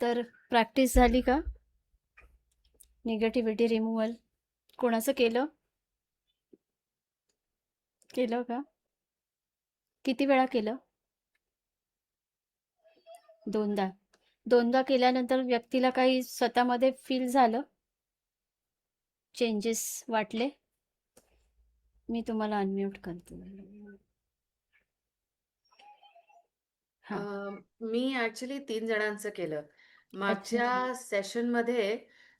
तर प्रॅक्टिस झाली का? निगेटिव्हिटी रिमूव्हल कोणाचं केलं? केलं का? किती वेळा केलं? दोनदा. दोनदा केल्यानंतर व्यक्तीला काही स्वतःमध्ये फील झालं? चेंजेस वाटले? मी तुम्हाला अनम्यूट करते. अ, हां. मी ॲक्चुअली 3 जणांचं केलं. अच्छा. मागच्या सेशनमध्ये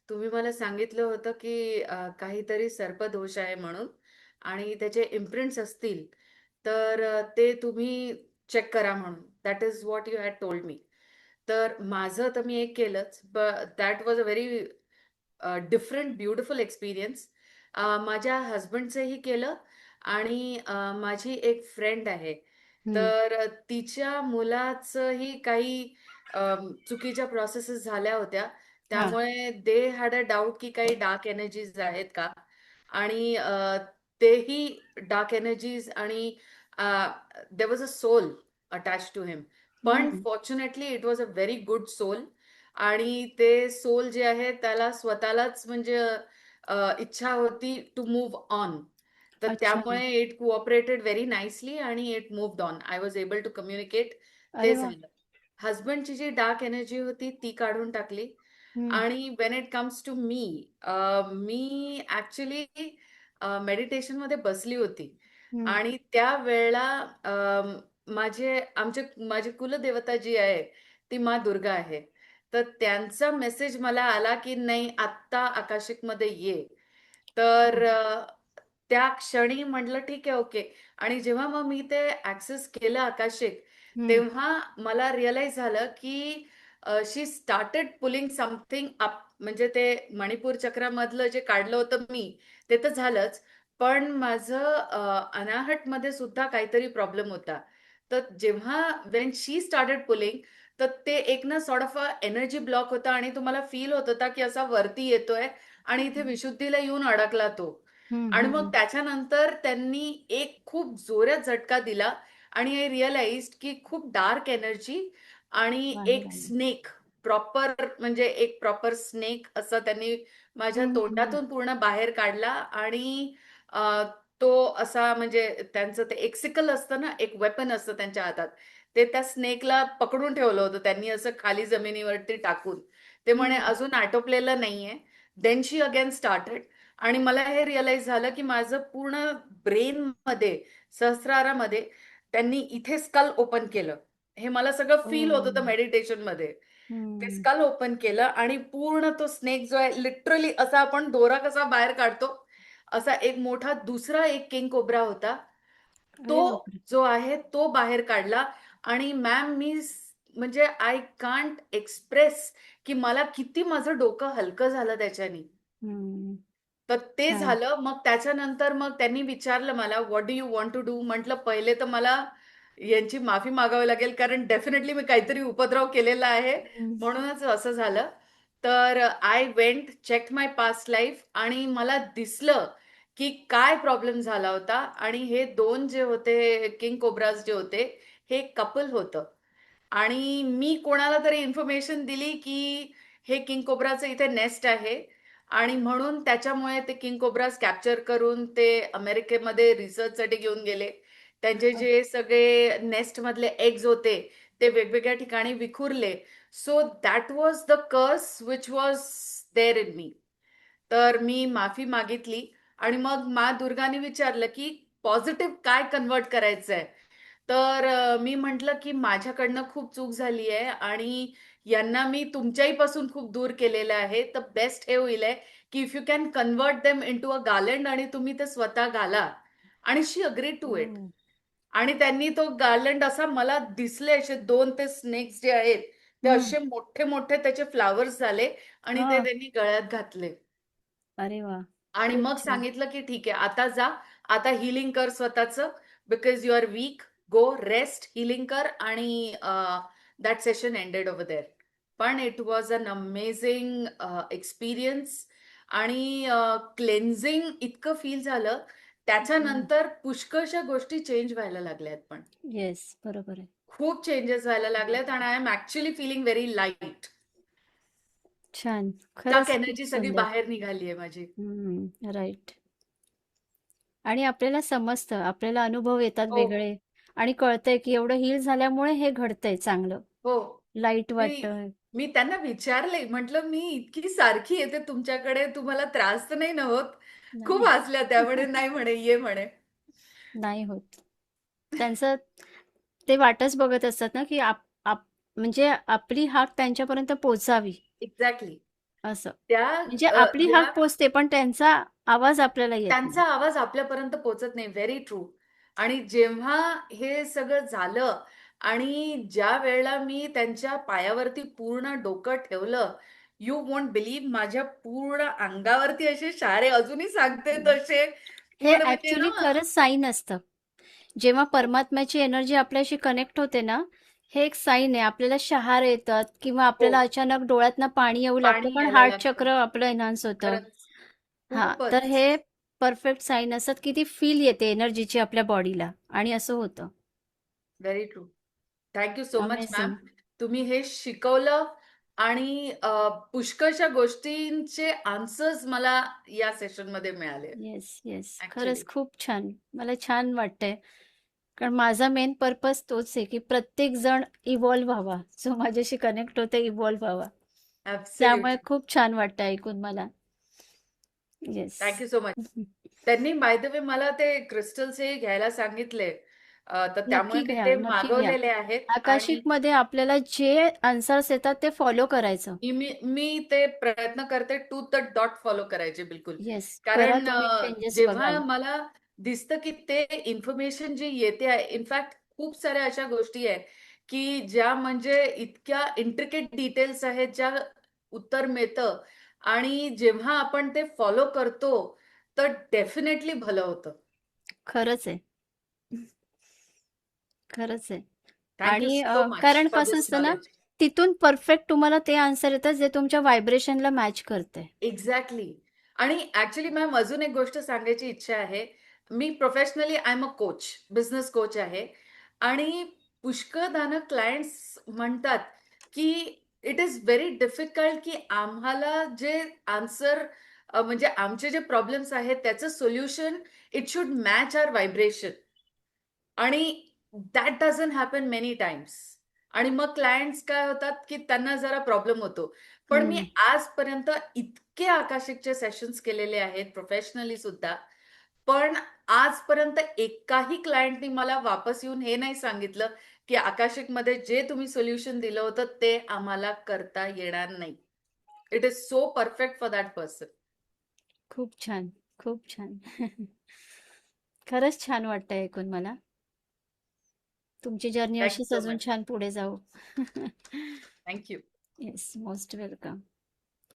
तुम्ही मला सांगितलं होतं, की काहीतरी सर्पदोष आहे म्हणून आणि त्याचे इम्प्रिंट्स असतील, तर ते तुम्ही चेक करा म्हणून. That is what you had told me. तर माझं तर मी एक केलंच. That was a very different beautiful experience. माझ्या हसबंडचंही केलं आणि माझी एक फ्रेंड आहे. हं. तर तिच्या मुलाचंही काही चुकीच्या प्रोसेसेस झाल्या होत्या. हां. त्यामुळे दे हॅड अ डाउट की काही डार्क एनर्जीज आहेत का? आणि तेही डार्क एनर्जीज आणि there was a soul attached to him. पण हं. Fortunately it was a very good soul आणि ते सोल जे आहे त्याला स्वतःलाच म्हणजे इच्छा होती टू मूव्ह ऑन. तर अच्छा. त्यामुळे इट कोऑपरेटेड व्हेरी नाईसली आणि it moved on. I was able to communicate. ते अरे वाह! झालं. हसबंडची जी डार्क एनर्जी होती ती काढून टाकली हं. आणि when it comes to me, मी ॲक्चुअली मेडिटेशनमध्ये बसली होती हं. आणि त्यावेळेला माझी कुलदेवता जी आहे, ती माँ दुर्गा आहे. तर त्यांचा मेसेज मला आला, की नाही आत्ता आकाशिकमध्ये ये. तर हां. त्या क्षणी म्हटलं ठीक आहे, ओके. आणि जेव्हा मग मी ते ॲक्सेस केलं आकाशिक, हं. तेव्हा मला रिअलाईज झालं, की शी स्टार्टेड पुलिंग समथिंग अप. म्हणजे ते मणिपूर चक्रामधलं जे काढलं होतं मी, ते तर झालंच. पण माझं अनाहटमध्ये सुद्धा काहीतरी प्रॉब्लेम होता. तर जेव्हा व्हेन शी स्टार्टेड पुलिंग, तर ते एक ना सॉर्ट ऑफ एनर्जी ब्लॉक होता आणि तुम्हाला फील होत होता, की असा वरती येतोय आणि इथे हं. विशुद्धीला येऊन अडकला तो. हं, आणि मग हं. त्याच्यानंतर त्यांनी एक खूप जोरात झटका दिला आणि आय रिअलाइज्ड की खूप डार्क एनर्जी आणि बाहेर एक आलं. स्नेक, प्रॉपर म्हणजे एक प्रॉपर स्नेक असं त्यांनी माझ्या हं, हं. तोंडातून पूर्ण बाहेर काढला आणि अ, तो असा म्हणजे त्यांचं ते एक सिकल असतं ना, एक वेपन असतं त्यांच्या हातात. ते त्या स्नेकला पकडून ठेवलं होतं त्यांनी असं खाली जमिनीवरती टाकून. ते म्हणे हं. अजून आटोपलेलं नाहीये. देन शी अगेन स्टार्टेड आणि मला हे रिअलाईज झालं, की माझं पूर्ण ब्रेनमध्ये, सहस्रारामध्ये त्यांनी इथे स्कल ओपन केलं. हे मला सगळं फील होत होतं ओह! मेडिटेशनमध्ये. ते हं. स्कल ओपन केलं आणि पूर्ण तो स्नेक जो आहे लिटरली असा आपण दोरा कसा बाहेर काढतो, असा एक मोठा दुसरा एक किंग कोब्रा होता. अरे तो बापरे! जो आहे तो बाहेर काढला आणि मॅम म्हणजे आय कांट एक्सप्रेस की मला किती माझं डोकं हलकं झालं त्याच्यानी. हं. तर ते छान. झालं. मग त्याच्यानंतर मग त्यांनी विचारलं मला, "what do you want to do?" म्हटलं, "पहिले तर मला यांची माफी मागावी लागेल, कारण डेफिनेटली मी काहीतरी उपद्रव केलेला आहे, हं. म्हणूनच असं झालं." तर I went, checked my past life आणि मला दिसलं, की काय प्रॉब्लेम झाला होता आणि हे 2 जे होते किंग कोब्राज जे होते, हे कपल होतं. आणि मी कोणाला तरी इन्फॉर्मेशन दिली, की हे किंग कोब्राचं इथे नेस्ट आहे आणि म्हणून त्याच्यामुळे ते किंग कोब्राज कॅप्चर करून ते अमेरिकेमध्ये रिसर्चसाठी घेऊन गेले. त्यांचे अ, जे सगळे नेस्टमधले एग्ज होते, ते वेगवेगळ्या ठिकाणी विखुरले. So that was the curse which was there in me. तर मी माफी मागितली आणि मग माँ दुर्गाने विचारलं, की पॉझिटिव्ह काय कन्व्हर्ट करायचंय? तर मी म्हटलं, की माझ्याकडनं खूप चूक झाली आहे आणि यांना मी तुमच्याही पासून खूप दूर केलेलं आहे. तर बेस्ट हे होईल आहे, की if you can convert them into a गार्लंड आणि तुम्ही ते स्वतः घाला. आणि शी अग्रीड टू इट. ओह! आणि त्यांनी तो गार्लंड असा मला दिसले असे 2 ते स्नेक्स जे आहेत, ते हं. असे मोठे-मोठे त्याचे फ्लॉवर्स झाले आणि ते हां. त्यांनी गळ्यात घातले. अरे वाह! आणि खूप मग छान. सांगितलं, की "ठीक आहे, आता जा. आता हीलिंग कर स्वतःचं because you are weak. Go rest, healing कर." आणि that session ended over there. पण it was an amazing experience आणि क्लेन्झिंग इतकं फील झालं. हं. त्याच्यानंतर पुष्कळशा गोष्टी चेंज व्हायला लागल्यात पण. येस, बरोबर आहे. खूप चेंजेस व्हायला लागल्यात हं. आणि I am actually feeling very light. छान. टक खरंच खूप एनर्जी सगळी सुंदर. बाहेर निघाली आहे माझी. राईट. आणि आपल्याला समजतं, आपल्याला अनुभव येतात हो, वेगळे आणि कळतंय की एवढं हील झाल्यामुळे हे घडतंय चांगलं. हो. लाईट मी वाटतंय. मी त्यांना विचारले, म्हटलं, "मी इतकी सारखी येते तुमच्याकडे, तुम्हाला त्रास तर नाही ना होत?" खूप नाही, हसल्या त्या. म्हणे, "नाही," म्हणे, "ये," म्हणे. नाही होत. त्यांचं ते वाटच बघत असतात ना, की आप आप म्हणजे आपली हाक त्यांच्यापर्यंत पोहोचावी एक्झॅक्टली. असं. त्या म्हणजे आपली या हाक पोहोचते, पण त्यांचा आवाज आपल्याला येत त्यांचा नाही. आवाज आपल्यापर्यंत पोहोचत नाही. Very true. आणि जेव्हा हे सगळं झालं आणि ज्या वेळेला मी त्यांच्या पायावरती पूर्ण डोकं ठेवलं, यू वोंट बिलीव्ह माझ्या पूर्ण अंगावरती असे शहारे अजूनही सांगते तसे. हे पूर्ण म्हणजे ऍक्च्युली ना खरंच साईन असतं. जेव्हा परमात्म्याची एनर्जी आपल्याशी कनेक्ट होते ना, हे एक साईन आहे. आपल्याला शहारे येतात किंवा हो, आपल्याला अचानक डोळ्यातनं पाणी येऊ लागतं, पाणी कारण यायला हार्ट लागतं. चक्र आपलं एनहान्स होतं. खरंच. हां, तर खूपच. हे परफेक्ट साईन असतात, की ती फील येते एनर्जीची आपल्या बॉडीला आणि असं होतं. Very true. Thank you so much ma'am. Amazing. तुम्ही हे शिकवलं आणि पुष्कळशा गोष्टींचे आन्सर्स मला या सेशनमध्ये मिळाले येस, येस. ॲक्चुअली. खरंच खूप छान. मला छान वाटतंय. कारण माझा मेन पर्पज तोच आहे, की प्रत्येक जण इव्हॉल्व व्हावा. जो माझ्याशी कनेक्ट होतो इव्हॉल्व व्हावा. त्यामुळे ॲब्सोल्युटली. खूप छान वाटतं ऐकून मला. येस. Thank so much. त्यांनी बाय द वे मला ते क्रिस्टल्सही घ्यायला सांगितले. तर त्यामुळे नक्की मी घ्या, ते नक्की घ्या. मागवलेले आहेत आणि आकाशिकमध्ये आपल्याला जे आन्सर्स येतात ते फॉलो करायचं. मी ते प्रयत्न करते टू द डॉट फॉलो करायचे बिलकुल. येस, करा कारण तुम्ही चेंजेस जेव्हा बघाल. मला दिसतं की ते इन्फॉर्मेशन जी येते आहे, इनफॅक्ट खूप साऱ्या अशा गोष्टी आहे, की ज्या म्हणजे इतक्या इंट्रिकेट डिटेल्स आहेत, ज्या उत्तर मिळतं आणि जेव्हा आपण ते फॉलो करतो, तर डेफिनेटली भलं होतं. खरंच आहे. खरंच आहे. थँक आणि सो मच कारण फॉर कसं दिस असतं ना, नॉलेज. तिथून परफेक्ट तुम्हाला ते आन्सर येतात जे तुमच्या व्हायब्रेशनला मॅच करते. एक्झॅक्टली. आणि ॲक्चुअली मॅम अजून एक गोष्ट सांगायची इच्छा आहे. मी professionally I am a coach, business coach आहे आणि पुष्कळदाणं क्लायंट्स म्हणतात, की इट इज व्हेरी डिफिकल्ट की आम्हाला जे आन्सर म्हणजे आमचे जे प्रॉब्लेम्स आहेत त्याचं solution it should match our vibration. आणि that doesn't happen many times. आणि मग क्लायंट्स काय होतात, की त्यांना जरा प्रॉब्लेम होतो. पण मी हं. आजपर्यंत इतके आकाशिकचे सेशन्स केलेले आहेत प्रोफेशनली सुद्धा. पण आजपर्यंत एकाही क्लायंटनी मला वापस येऊन हे नाही सांगितलं, की आकाशिकमध्ये जे तुम्ही सोल्युशन दिलं होतं ते आम्हाला करता येणार नाही. It is so perfect for that person. खूप छान, खूप छान. खरंच छान वाटतंय ऐकून मला. तुमची जर्नी थँक अशीच सो अजून मच. छान पुढे जाओ. Thank you. Yes, most welcome.